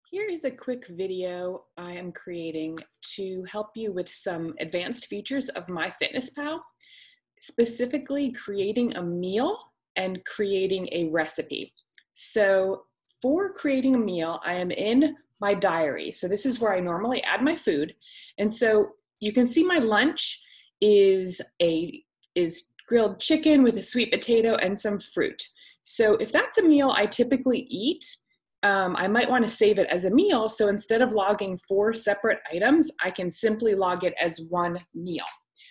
Here is a quick video I am creating to help you with some advanced features of MyFitnessPal, specifically creating a meal and creating a recipe. So for creating a meal, I am in my diary. So this is where I normally add my food. And so you can see my lunch is grilled chicken with a sweet potato and some fruit. So if that's a meal I typically eat, I might want to save it as a meal. So instead of logging 4 separate items, I can simply log it as one meal.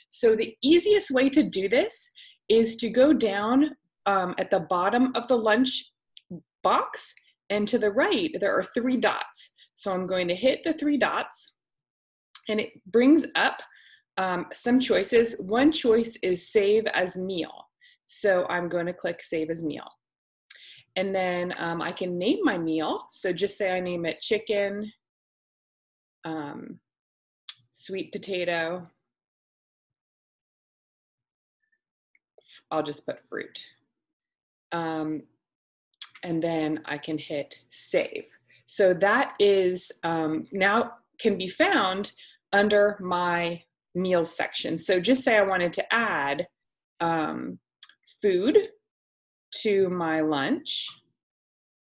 So the easiest way to do this is to go down at the bottom of the lunch box, and to the right, there are 3 dots. So I'm going to hit the 3 dots, and it brings up some choices. One choice is save as meal. So I'm going to click save as meal. And then I can name my meal. So just say I name it chicken, sweet potato. I'll just put fruit. And then I can hit save. So that is now can be found under my meals section. So just say I wanted to add food to my lunch.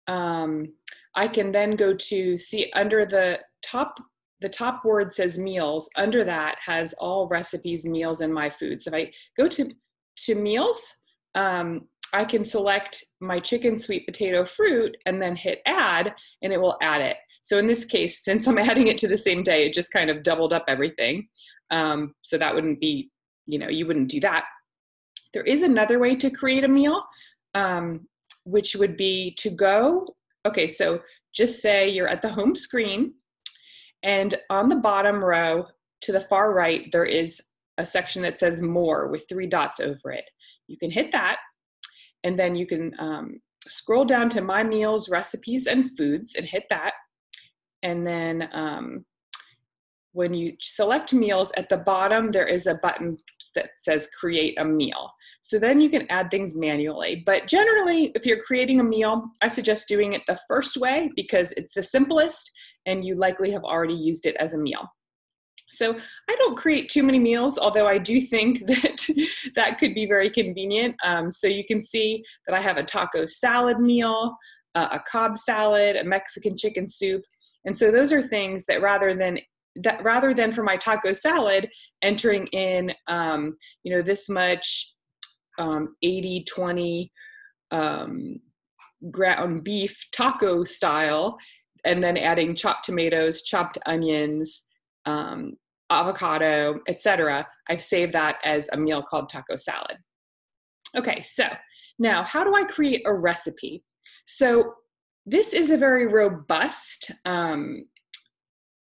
I can then go to see under the top word says meals. Under that has all recipes, meals, and my foods. If I go to meals, I can select my chicken, sweet potato, fruit, and then hit add, and it will add it. So in this case, since I'm adding it to the same day, it just kind of doubled up everything. So that wouldn't be, you wouldn't do that. There is another way to create a meal, which would be to go, okay, so just say you're at the home screen, and on the bottom row to the far right, there is a section that says more with 3 dots over it. You can hit that, and then you can scroll down to my meals, recipes, and foods and hit that. And then when you select meals, at the bottom, there is a button that says create a meal. So then you can add things manually. But generally, if you're creating a meal, I suggest doing it the first way because it's the simplest and you likely have already used it as a meal. So I don't create too many meals, although I do think that that could be very convenient. So you can see that I have a taco salad meal, a Cobb salad, a Mexican chicken soup. And so those are things that rather than for my taco salad entering in, this much 80-20 ground beef taco style, and then adding chopped tomatoes, chopped onions, avocado, etc. I've saved that as a meal called taco salad. Okay, so now how do I create a recipe? So this is a very robust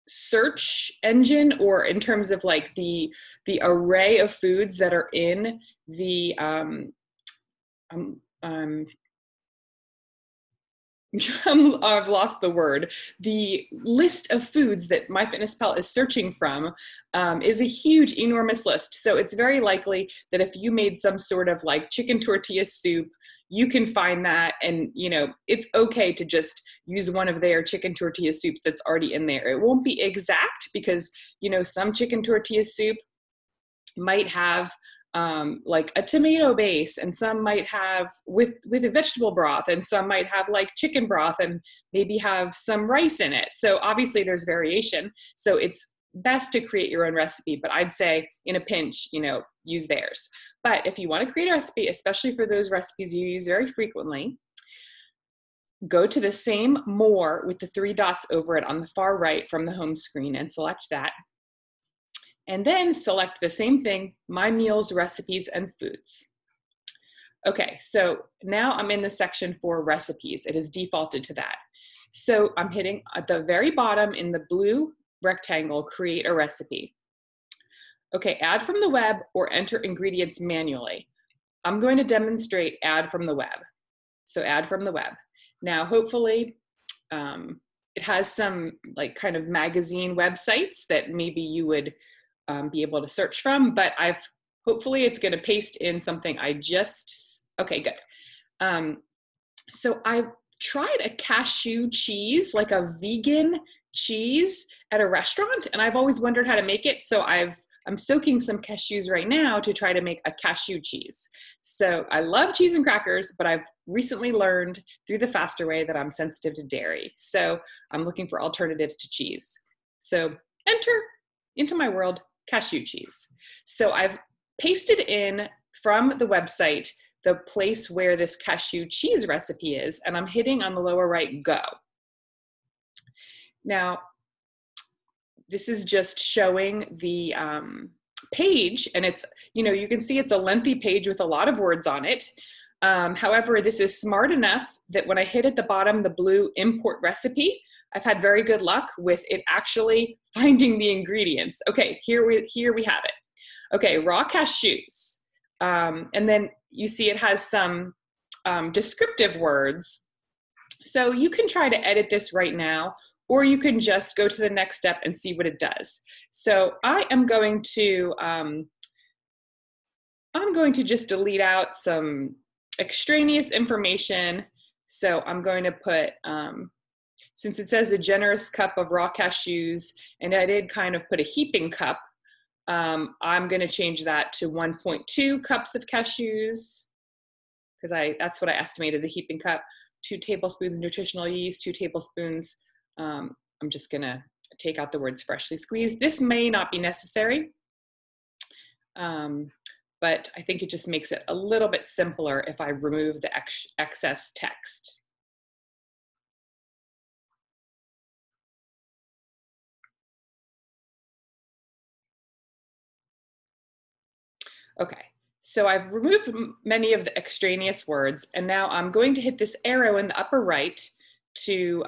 search engine, or in terms of like the array of foods that are in the I've lost the word. The list of foods that MyFitnessPal is searching from is a huge, enormous list. So it's very likely that if you made some sort of like chicken tortilla soup, you can find that, and it's okay to just use one of their chicken tortilla soups that's already in there. It won't be exact because some chicken tortilla soup might have like a tomato base, and some might have with a vegetable broth, and some might have like chicken broth and maybe have some rice in it. So obviously there's variation. So it's best to create your own recipe, but I'd say in a pinch, use theirs. But if you want to create a recipe, especially for those recipes you use very frequently, go to the same more with the 3 dots over it on the far right from the home screen and select that. And then select the same thing, my meals, recipes, and foods. Okay, so now I'm in the section for recipes. It is defaulted to that. So I'm hitting at the very bottom in the blue rectangle, create a recipe. Okay, add from the web or enter ingredients manually. I'm going to demonstrate add from the web. So add from the web. Now, hopefully, it has some like kind of magazine websites that maybe you would be able to search from, but hopefully it's going to paste in something okay, good. So tried a cashew cheese, like a vegan cheese at a restaurant, and I've always wondered how to make it. So I'm soaking some cashews right now to try to make a cashew cheese. So I love cheese and crackers, but I've recently learned through the faster way that I'm sensitive to dairy. So I'm looking for alternatives to cheese. So enter into my world cashew cheese. So I've pasted in from the website the place where this cashew cheese recipe is, and I'm hitting on the lower right, go. Now, this is just showing the page, and it's, you can see it's a lengthy page with a lot of words on it. However, this is smart enough that when I hit at the bottom, the blue import recipe, I've had very good luck with it actually finding the ingredients. Okay, here we have it. Okay, raw cashews. And then you see it has some descriptive words. So you can try to edit this right now, or you can just go to the next step and see what it does. So I am going to just delete out some extraneous information. So I'm going to put, since it says a generous cup of raw cashews, and I did kind of put a heaping cup, I'm going to change that to 1.2 cups of cashews, because that's what I estimate as a heaping cup. 2 tablespoons nutritional yeast, 2 tablespoons. I'm just going to take out the words freshly squeezed. This may not be necessary, but I think it just makes it a little bit simpler if I remove the excess text. Okay, so I've removed many of the extraneous words, and now I'm going to hit this arrow in the upper right to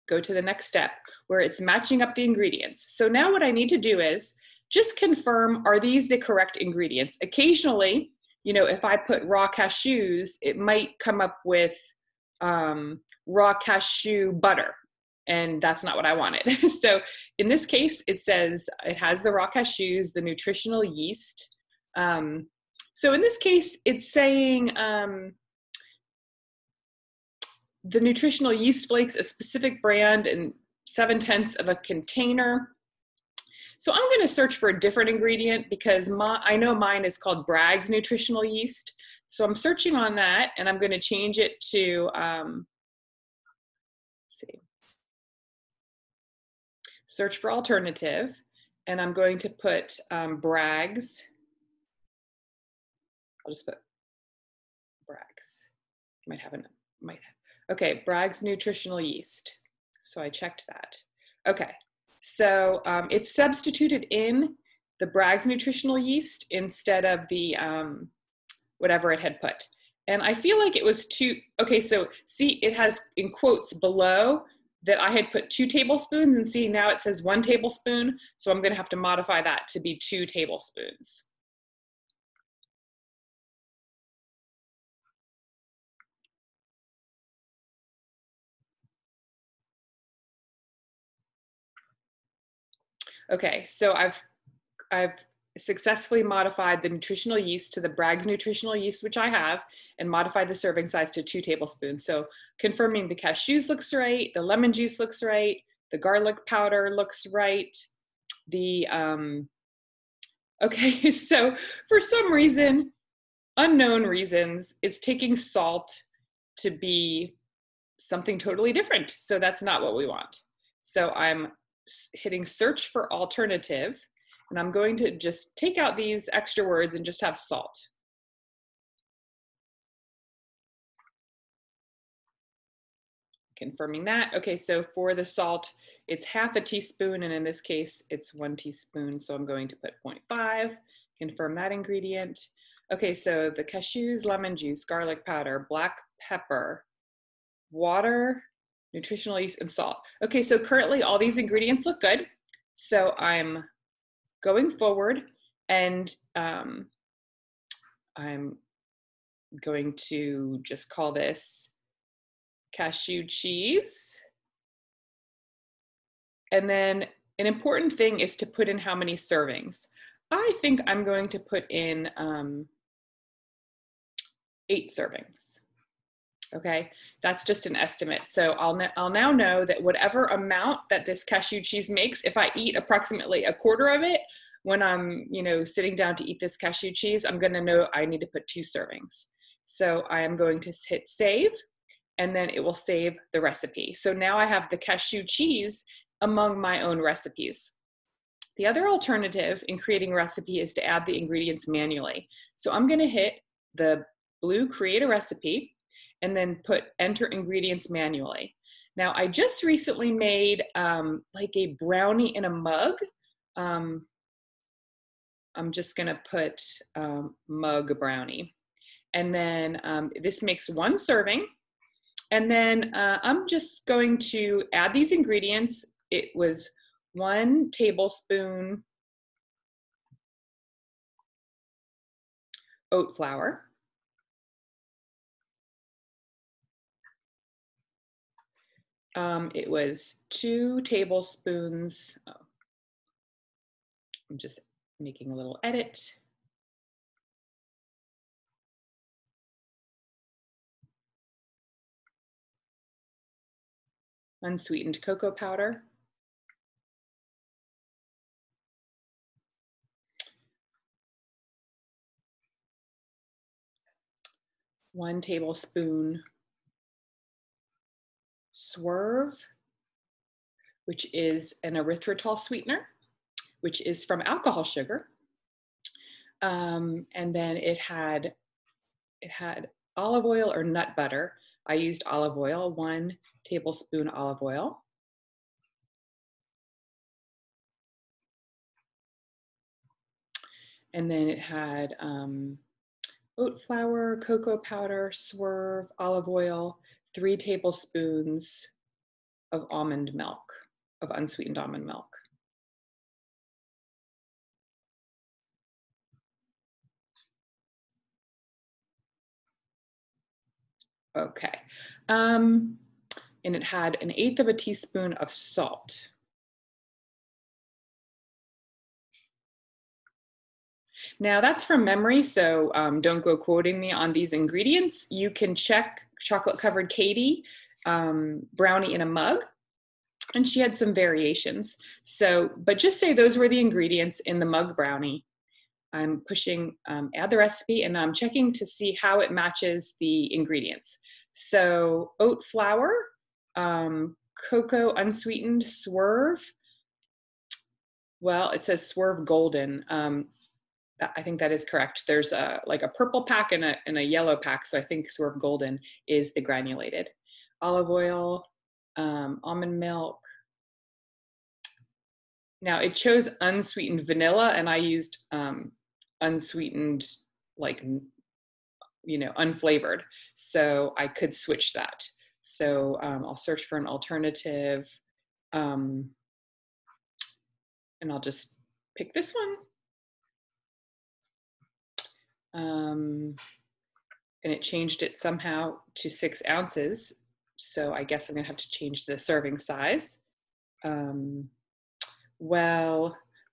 go to the next step where it's matching up the ingredients. So now what I need to do is just confirm, are these the correct ingredients? Occasionally, if I put raw cashews, it might come up with raw cashew butter, and that's not what I wanted. So in this case, it says it has the raw cashews, the nutritional yeast. So in this case, it's saying the nutritional yeast flakes, a specific brand, and 7/10 of a container. So I'm going to search for a different ingredient because I know mine is called Bragg's nutritional yeast. So I'm searching on that, and I'm going to change it to, let's see, search for alternative, and I'm going to put Bragg's. I'll just put Bragg's. Okay, Bragg's nutritional yeast. So I checked that. Okay, so it's substituted in the Bragg's nutritional yeast instead of the whatever it had put. And I feel like it was okay, so see, it has in quotes below that I had put 2 tablespoons, and see, now it says 1 tablespoon. So I'm gonna have to modify that to be 2 tablespoons. Okay, so I've successfully modified the nutritional yeast to the Bragg's nutritional yeast, which I have, and modified the serving size to 2 tablespoons. So confirming the cashews looks right, the lemon juice looks right, the garlic powder looks right. Okay, so for some reason, unknown reasons, it's taking salt to be something totally different. So that's not what we want. So I'm hitting search for alternative, and I'm going to just take out these extra words and just have salt. Confirming that. Okay, so for the salt, it's half a teaspoon, and in this case, it's 1 teaspoon. So I'm going to put 0.5, confirm that ingredient. Okay, so the cashews, lemon juice, garlic powder, black pepper, water, nutritional yeast, and salt. Okay, so currently all these ingredients look good. So I'm going forward, and I'm going to just call this cashew cheese. And then an important thing is to put in how many servings. I think I'm going to put in 8 servings. Okay, that's just an estimate. So I'll now know that whatever amount that this cashew cheese makes, if I eat approximately a quarter of it, when I'm, sitting down to eat this cashew cheese, I'm gonna know I need to put 2 servings. So I am going to hit save, and then it will save the recipe. So now I have the cashew cheese among my own recipes. The other alternative in creating a recipe is to add the ingredients manually. So I'm gonna hit the blue create a recipe, and then put enter ingredients manually. Now I just recently made like a brownie in a mug. I'm just gonna put mug brownie. And then this makes 1 serving. And then I'm just going to add these ingredients. It was 1 tablespoon oat flour. It was 2 tablespoons. Oh, I'm just making a little edit. Unsweetened cocoa powder. 1 tablespoon Swerve, which is an erythritol sweetener, which is from alcohol sugar. And then it had olive oil or nut butter. I used olive oil, 1 tablespoon olive oil. And then it had oat flour, cocoa powder, Swerve, olive oil, 3 tablespoons of almond milk, of unsweetened almond milk. Okay. And it had 1/8 of a teaspoon of salt. Now that's from memory, so don't go quoting me on these ingredients. You can check Chocolate Covered Katie brownie in a mug, and she had some variations. So, but just say those were the ingredients in the mug brownie. I'm pushing add the recipe, and I'm checking to see how it matches the ingredients. So oat flour, cocoa unsweetened, Swerve. Well, it says Swerve Golden. I think that is correct. There's like a purple pack and a yellow pack, so I think Swerve Golden is the granulated. Olive oil, almond milk. Now it chose unsweetened vanilla, and I used unsweetened, like, unflavored. So I could switch that. So I'll search for an alternative, and I'll just pick this one. And it changed it somehow to 6 ounces. So I guess I'm gonna have to change the serving size. Well,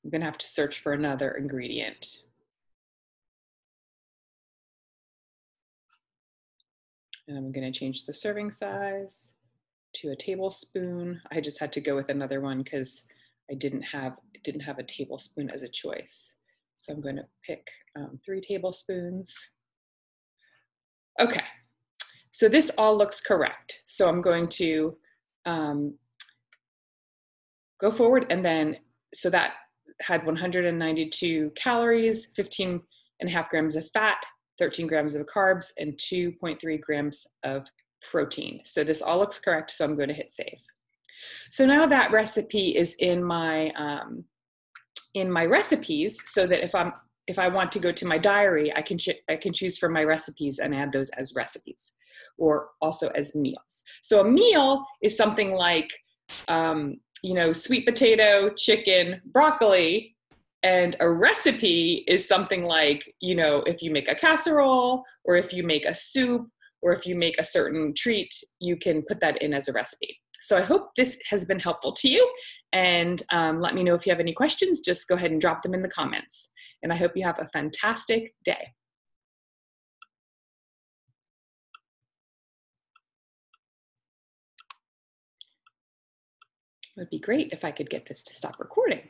I'm gonna have to search for another ingredient. And I'm gonna change the serving size to a tablespoon. I just had to go with another one because I didn't have a tablespoon as a choice. So I'm going to pick 3 tablespoons. Okay, so this all looks correct. So I'm going to go forward, and then, so that had 192 calories, 15.5 grams of fat, 13 grams of carbs, and 2.3 grams of protein. So this all looks correct, so I'm going to hit save. So now that recipe is in my recipes, so that if I want to go to my diary, I can choose from my recipes and add those as recipes, or also as meals. So a meal is something like sweet potato, chicken, broccoli. And a recipe is something like, if you make a casserole, or if you make a soup, or if you make a certain treat, you can put that in as a recipe. So I hope this has been helpful to you, and let me know if you have any questions. Just go ahead and drop them in the comments. And I hope you have a fantastic day. It would be great if I could get this to stop recording.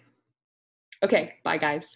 Okay, bye guys.